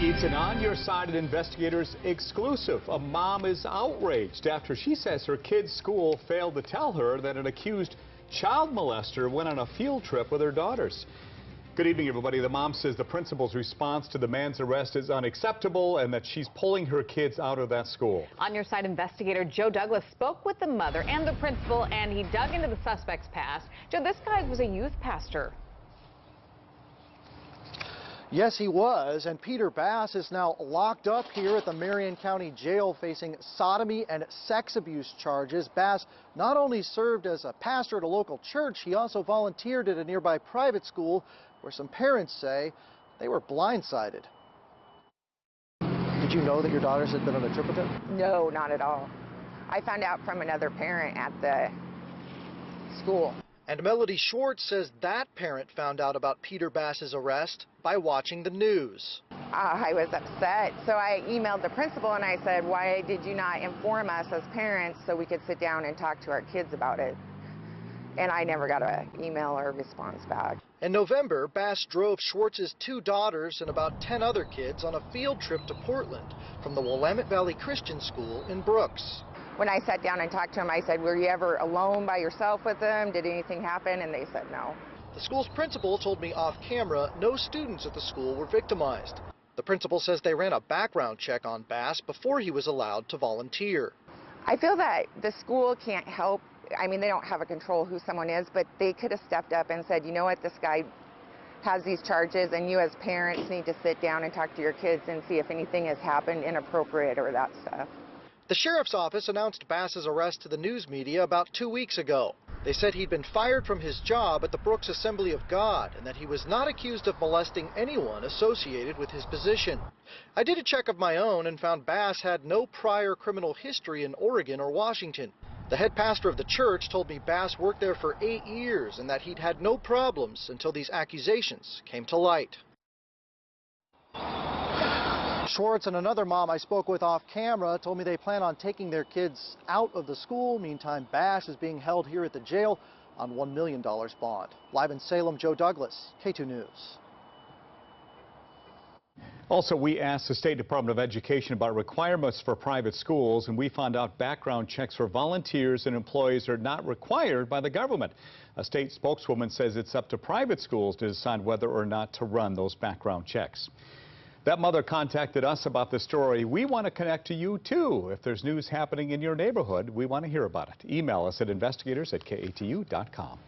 It's an On Your Side Investigators exclusive. A mom is outraged after she says her kid's school failed to tell her that an accused child molester went on a field trip with her daughters. Good evening, everybody. The mom says the principal's response to the man's arrest is unacceptable and that she's pulling her kids out of that school. On Your Side investigator Joe Douglas spoke with the mother and the principal, and he dug into the suspect's past. Joe, this guy was a youth pastor. Yes, he was, and Peter Bass is now locked up here at the Marion County Jail facing sodomy and sex abuse charges. Bass not only served as a pastor at a local church, he also volunteered at a nearby private school where some parents say they were blindsided. Did you know that your daughters had been on a trip with him? No, not at all. I found out from another parent at the school. And Melody Schwartz says that parent found out about Peter Bass's arrest by watching the news. I was upset, so I emailed the principal and I said, why did you not inform us as parents so we could sit down and talk to our kids about it? And I never got an email or response back. In November, Bass drove Schwartz's 2 daughters and about 10 other kids on a field trip to Portland from the Willamette Valley Christian School in Brooks. When I sat down and talked to them, I said, were you ever alone by yourself with them? Did anything happen? And they said no. The school's principal told me off camera no students at the school were victimized. The principal says they ran a background check on Bass before he was allowed to volunteer. I feel that the school can't help. I mean, they don't have a control who someone is, but they could have stepped up and said, you know what, this guy has these charges, and you as parents need to sit down and talk to your kids and see if anything has happened inappropriate or that stuff. The sheriff's office announced Bass's arrest to the news media about 2 weeks ago. They said he'd been fired from his job at the Brooks Assembly of God and that he was not accused of molesting anyone associated with his position. I did a check of my own and found Bass had no prior criminal history in Oregon or Washington. The head pastor of the church told me Bass worked there for 8 years and that he'd had no problems until these accusations came to light. Schwartz and another mom I spoke with off camera told me they plan on taking their kids out of the school. Meantime, Bass is being held here at the jail on $1 million bond. Live in Salem, Joe Douglas, K2 News. Also, we asked the State Department of Education about requirements for private schools, and we found out background checks for volunteers and employees are not required by the government. A state spokeswoman says it's up to private schools to decide whether or not to run those background checks. That mother contacted us about the story. We want to connect to you, too. If there's news happening in your neighborhood, we want to hear about it. Email us at investigators@katu.com.